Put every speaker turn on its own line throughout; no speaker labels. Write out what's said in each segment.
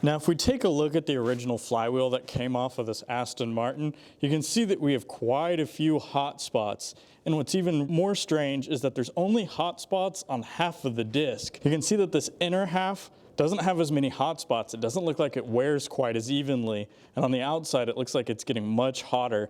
Now, if we take a look at the original flywheel that came off of this Aston Martin, you can see that we have quite a few hot spots. And what's even more strange is that there's only hot spots on half of the disc. You can see that this inner half doesn't have as many hot spots. It doesn't look like it wears quite as evenly. And on the outside, it looks like it's getting much hotter.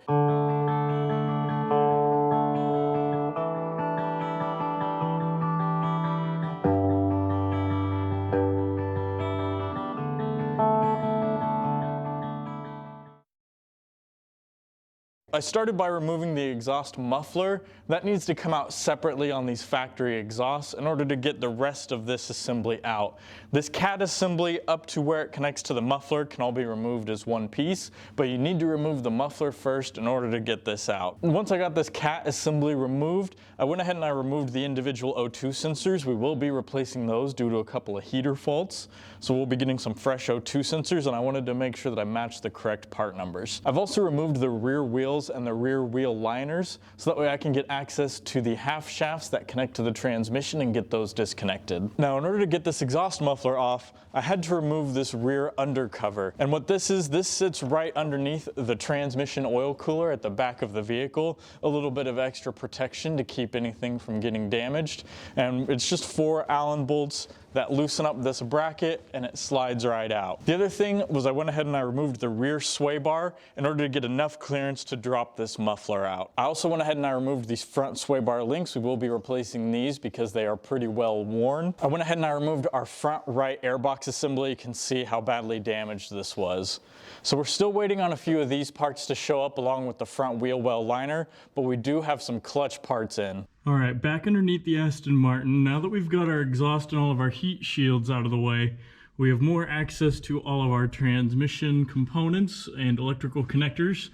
I started by removing the exhaust muffler. That needs to come out separately on these factory exhausts in order to get the rest of this assembly out. This cat assembly up to where it connects to the muffler can all be removed as one piece, but you need to remove the muffler first in order to get this out. And once I got this cat assembly removed, I went ahead and I removed the individual O2 sensors. We will be replacing those due to a couple of heater faults. So we'll be getting some fresh O2 sensors, and I wanted to make sure that I matched the correct part numbers. I've also removed the rear wheels and the rear wheel liners, so that way I can get access to the half shafts that connect to the transmission and get those disconnected. Now, in order to get this exhaust muffler off, I had to remove this rear undercover. And what this is, this sits right underneath the transmission oil cooler at the back of the vehicle. A little bit of extra protection to keep anything from getting damaged. And it's just 4 Allen bolts that loosen up this bracket and it slides right out. The other thing was I went ahead and I removed the rear sway bar in order to get enough clearance to drop this muffler out. I also went ahead and I removed these front sway bar links. We will be replacing these because they are pretty well worn. I went ahead and I removed our front right airbox assembly. You can see how badly damaged this was. So we're still waiting on a few of these parts to show up along with the front wheel well liner, but we do have some clutch parts in. All right, back underneath the Aston Martin, now that we've got our exhaust and all of our heat shields out of the way, we have more access to all of our transmission components and electrical connectors.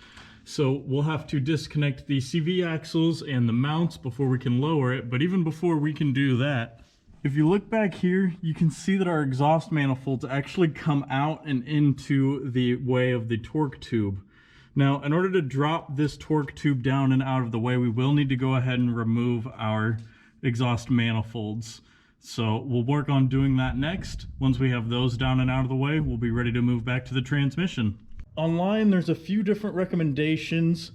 So we'll have to disconnect the CV axles and the mounts before we can lower it, but even before we can do that, if you look back here, you can see that our exhaust manifolds actually come out and into the way of the torque tube. Now, in order to drop this torque tube down and out of the way, we will need to go ahead and remove our exhaust manifolds. So we'll work on doing that next. Once we have those down and out of the way, we'll be ready to move back to the transmission. Online, there's a few different recommendations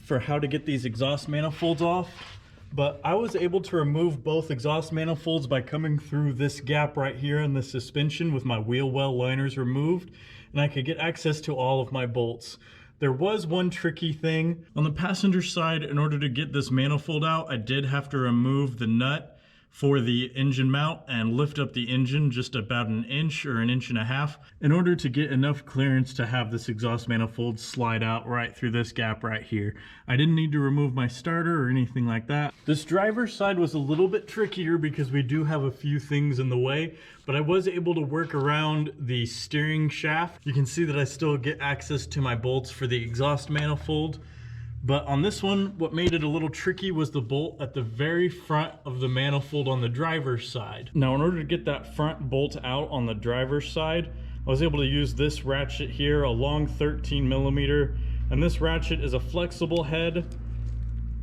for how to get these exhaust manifolds off, but I was able to remove both exhaust manifolds by coming through this gap right here in the suspension with my wheel well liners removed, and I could get access to all of my bolts. There was one tricky thing. On the passenger side, in order to get this manifold out, I did have to remove the nut for the engine mount and lift up the engine just about 1 inch or 1.5 inches in order to get enough clearance to have this exhaust manifold slide out right through this gap right here. I didn't need to remove my starter or anything like that. This driver's side was a little bit trickier because we do have a few things in the way, but I was able to work around the steering shaft. You can see that I still get access to my bolts for the exhaust manifold. But on this one, what made it a little tricky was the bolt at the very front of the manifold on the driver's side. Now, in order to get that front bolt out on the driver's side, I was able to use this ratchet here, a long 13mm, and this ratchet is a flexible head,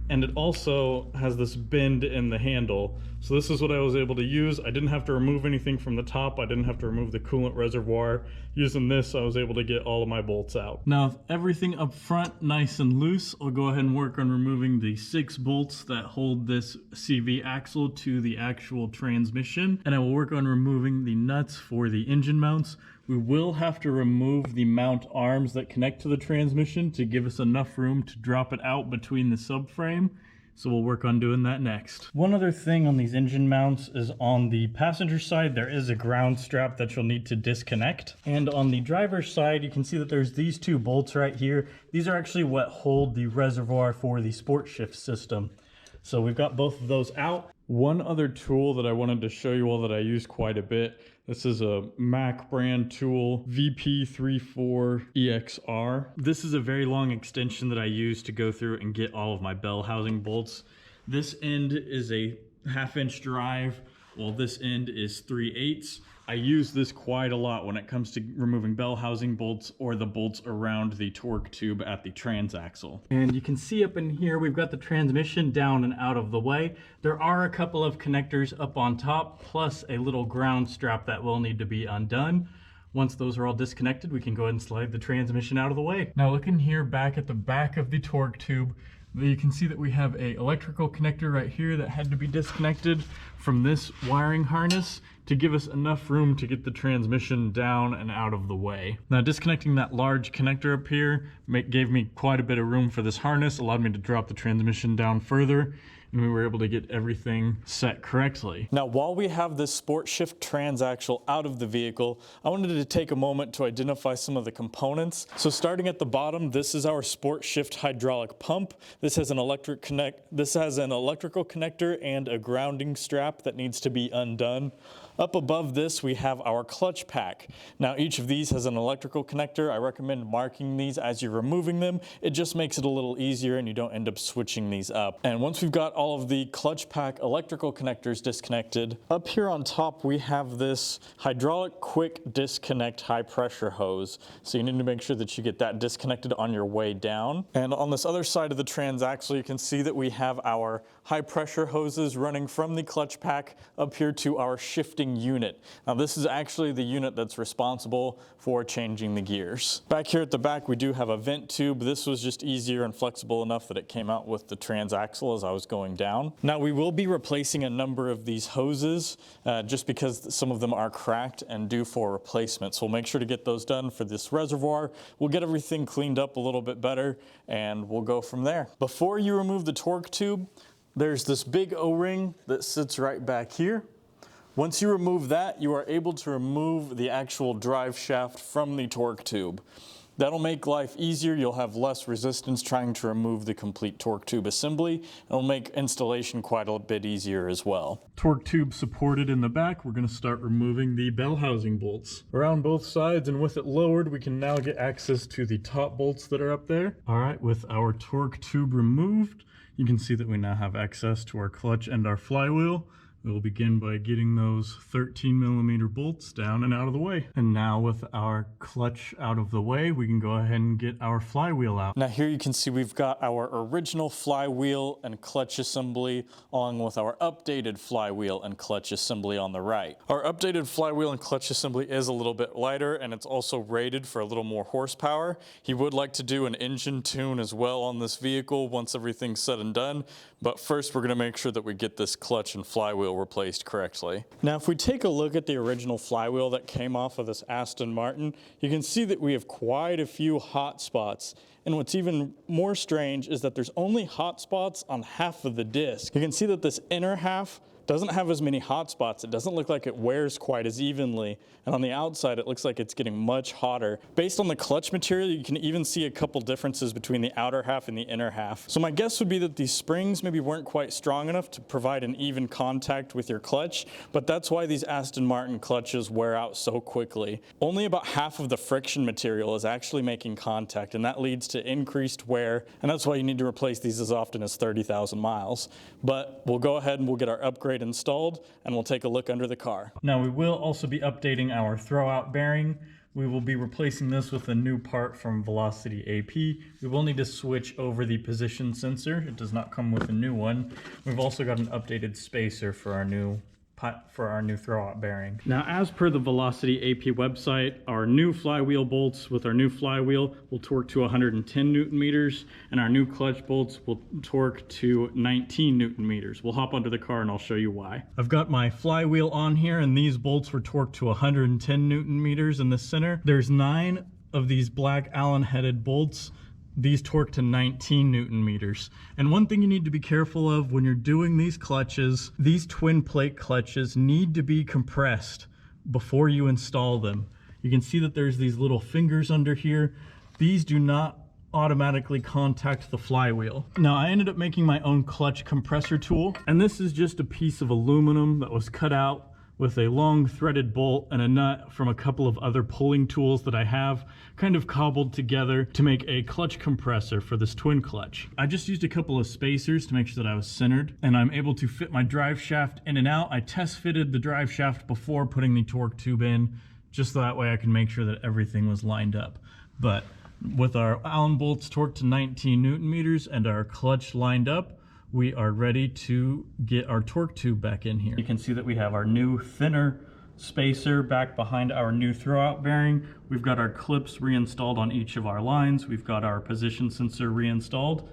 and it also has this bend in the handle. So this is what I was able to use. I didn't have to remove anything from the top. I didn't have to remove the coolant reservoir. Using this, I was able to get all of my bolts out. Now, with everything up front nice and loose, I'll go ahead and work on removing the 6 bolts that hold this CV axle to the actual transmission. And I will work on removing the nuts for the engine mounts. We will have to remove the mount arms that connect to the transmission to give us enough room to drop it out between the subframe. So we'll work on doing that next. One other thing on these engine mounts is on the passenger side, there is a ground strap that you'll need to disconnect. And on the driver's side, you can see that there's these 2 bolts right here. These are actually what hold the reservoir for the sport shift system. So we've got both of those out. One other tool that I wanted to show you all that I use quite a bit. This is a Mac brand tool, VP34EXR. This is a very long extension that I use to go through and get all of my bell housing bolts. This end is a 1/2 inch drive, while this end is 3/8. I use this quite a lot when it comes to removing bell housing bolts or the bolts around the torque tube at the transaxle. And you can see up in here, we've got the transmission down and out of the way. There are a couple of connectors up on top, plus a little ground strap that will need to be undone. Once those are all disconnected, we can go ahead and slide the transmission out of the way. Now looking here back at the back of the torque tube, you can see that we have a electrical connector right here that had to be disconnected from this wiring harness to give us enough room to get the transmission down and out of the way. Now disconnecting that large connector up here gave me quite a bit of room for this harness, allowed me to drop the transmission down further, and we were able to get everything set correctly. Now, while we have this sport shift transaxle out of the vehicle, I wanted to take a moment to identify some of the components. So starting at the bottom, this is our sport shift hydraulic pump. This has an electrical connector and a grounding strap that needs to be undone. Up above this, we have our clutch pack. Now, each of these has an electrical connector. I recommend marking these as you're removing them. It just makes it a little easier and you don't end up switching these up. And once we've got all of the clutch pack electrical connectors disconnected, up here on top, we have this hydraulic quick disconnect high pressure hose. So you need to make sure that you get that disconnected on your way down. And on this other side of the transaxle, you can see that we have our high pressure hoses running from the clutch pack up here to our shifting unit. Now this is actually the unit that's responsible for changing the gears. Back here at the back, we do have a vent tube. This was just easier and flexible enough that it came out with the transaxle as I was going down. Now we will be replacing a number of these hoses just because some of them are cracked and due for replacement. So we'll make sure to get those done for this reservoir. We'll get everything cleaned up a little bit better and we'll go from there. Before you remove the torque tube, there's this big O-ring that sits right back here. Once you remove that, you are able to remove the actual drive shaft from the torque tube. That'll make life easier. You'll have less resistance trying to remove the complete torque tube assembly. It'll make installation quite a bit easier as well. Torque tube supported in the back, we're going to start removing the bell housing bolts. Around both sides, and with it lowered, we can now get access to the top bolts that are up there. All right, with our torque tube removed, you can see that we now have access to our clutch and our flywheel. We'll begin by getting those 13mm bolts down and out of the way. And now with our clutch out of the way, we can go ahead and get our flywheel out. Now here you can see we've got our original flywheel and clutch assembly along with our updated flywheel and clutch assembly on the right. Our updated flywheel and clutch assembly is a little bit lighter and it's also rated for a little more horsepower. He would like to do an engine tune as well on this vehicle once everything's said and done. But first we're going to make sure that we get this clutch and flywheel replaced correctly. Now if we take a look at the original flywheel that came off of this Aston Martin, you can see that we have quite a few hot spots. And what's even more strange is that there's only hot spots on half of the disc. You can see that this inner half doesn't have as many hot spots. It doesn't look like it wears quite as evenly. And on the outside, it looks like it's getting much hotter. Based on the clutch material, you can even see a couple differences between the outer half and the inner half. So my guess would be that these springs maybe weren't quite strong enough to provide an even contact with your clutch, but that's why these Aston Martin clutches wear out so quickly. Only about half of the friction material is actually making contact, and that leads to increased wear, and that's why you need to replace these as often as 30,000 miles. But we'll go ahead and we'll get our upgrade installed and we'll take a look under the car. Now we will also be updating our throwout bearing. We will be replacing this with a new part from Velocity AP. We will need to switch over the position sensor. It does not come with a new one. We've also got an updated spacer for our new throwout bearing. Now, as per the Velocity AP website, our new flywheel bolts with our new flywheel will torque to 110 Newton meters, and our new clutch bolts will torque to 19 Newton meters. We'll hop under the car and I'll show you why. I've got my flywheel on here, and these bolts were torqued to 110 Newton meters in the center. There's 9 of these black Allen-headed bolts. These torque to 19 Newton meters. And one thing you need to be careful of when you're doing these clutches, these twin plate clutches need to be compressed before you install them. You can see that there's these little fingers under here. These do not automatically contact the flywheel. Now I ended up making my own clutch compressor tool, and this is just a piece of aluminum that was cut out with a long threaded bolt and a nut from a couple of other pulling tools that I have kind of cobbled together to make a clutch compressor for this twin clutch. I just used a couple of spacers to make sure that I was centered, and I'm able to fit my drive shaft in and out. I test fitted the drive shaft before putting the torque tube in, just so that way I can make sure that everything was lined up. But with our Allen bolts torqued to 19 Newton meters and our clutch lined up, we are ready to get our torque tube back in here. You can see that we have our new thinner spacer back behind our new throwout bearing. We've got our clips reinstalled on each of our lines. We've got our position sensor reinstalled,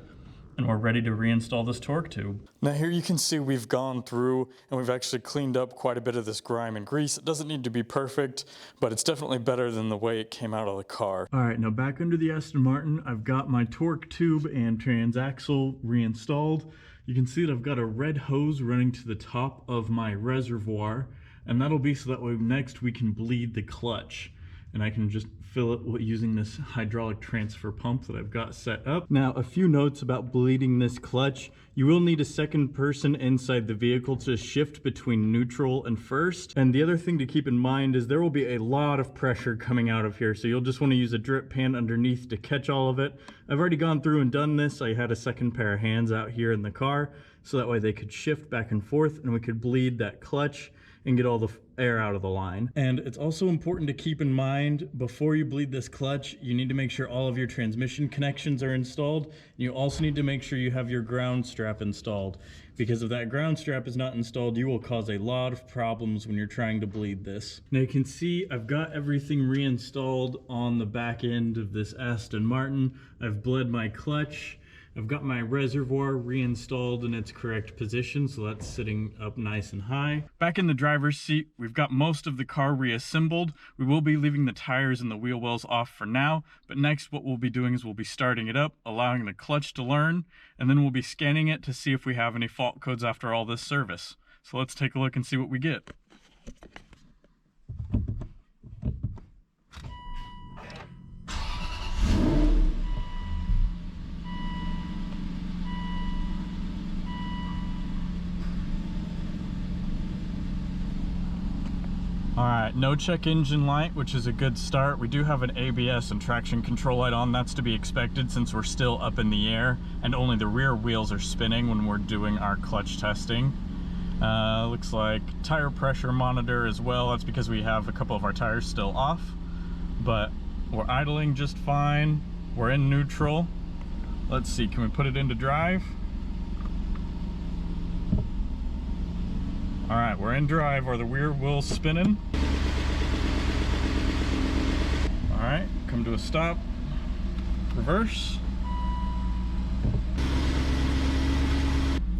and we're ready to reinstall this torque tube. Now here you can see we've gone through and we've actually cleaned up quite a bit of this grime and grease. It doesn't need to be perfect, but it's definitely better than the way it came out of the car. All right, now back under the Aston Martin, I've got my torque tube and transaxle reinstalled. You can see that I've got a red hose running to the top of my reservoir, and that'll be so that way next we can bleed the clutch. And I can just fill it using this hydraulic transfer pump that I've got set up. Now, a few notes about bleeding this clutch. You will need a second person inside the vehicle to shift between neutral and first. And the other thing to keep in mind is there will be a lot of pressure coming out of here, so you'll just want to use a drip pan underneath to catch all of it. I've already gone through and done this. I had a second pair of hands out here in the car, so that way they could shift back and forth and we could bleed that clutch and get all the air out of the line. And it's also important to keep in mind, before you bleed this clutch, you need to make sure all of your transmission connections are installed. You also need to make sure you have your ground strap installed, because if that ground strap is not installed, you will cause a lot of problems when you're trying to bleed this. Now you can see I've got everything reinstalled on the back end of this Aston Martin. I've bled my clutch. I've got my reservoir reinstalled in its correct position, so that's sitting up nice and high. Back in the driver's seat, we've got most of the car reassembled. We will be leaving the tires and the wheel wells off for now, but next what we'll be doing is we'll be starting it up, allowing the clutch to learn, and then we'll be scanning it to see if we have any fault codes after all this service. So let's take a look and see what we get. Alright, no check engine light, which is a good start. We do have an ABS and traction control light on. That's to be expected since we're still up in the air and only the rear wheels are spinning when we're doing our clutch testing. Looks like tire pressure monitor as well. That's because we have a couple of our tires still off, but we're idling just fine. We're in neutral. Let's see, can we put it into drive? All right, we're in drive. Are the rear wheels spinning? All right, come to a stop. Reverse.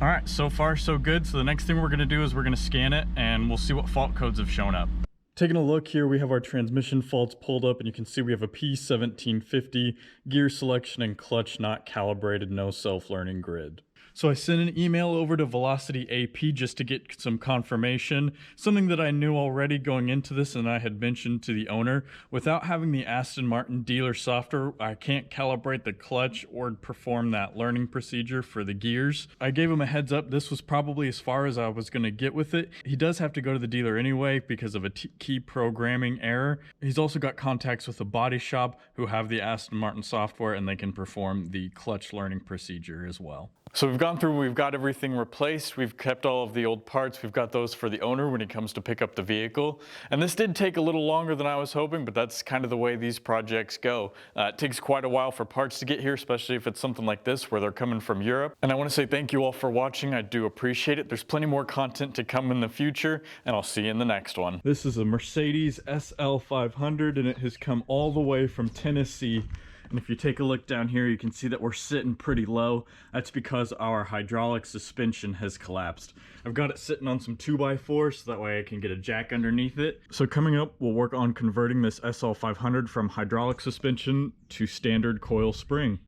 All right, so far so good. So the next thing we're gonna do is we're gonna scan it and we'll see what fault codes have shown up. Taking a look here, we have our transmission faults pulled up and you can see we have a P1750, gear selection and clutch not calibrated, no self-learning grid. So I sent an email over to Velocity AP just to get some confirmation, something that I knew already going into this and I had mentioned to the owner. Without having the Aston Martin dealer software, I can't calibrate the clutch or perform that learning procedure for the gears. I gave him a heads up. This was probably as far as I was going to get with it. He does have to go to the dealer anyway because of a key programming error. He's also got contacts with a body shop who have the Aston Martin software and they can perform the clutch learning procedure as well. So we've gone through, we've got everything replaced, we've kept all of the old parts, we've got those for the owner when he comes to pick up the vehicle. And this did take a little longer than I was hoping, but that's kind of the way these projects go. It takes quite a while for parts to get here, especially if it's something like this where they're coming from Europe. And I want to say thank you all for watching, I do appreciate it. There's plenty more content to come in the future, and I'll see you in the next one. This is a Mercedes SL500, and it has come all the way from Tennessee. And if you take a look down here, you can see that we're sitting pretty low. That's because our hydraulic suspension has collapsed. I've got it sitting on some 2x4 so that way I can get a jack underneath it. So coming up, we'll work on converting this SL500 from hydraulic suspension to standard coil spring.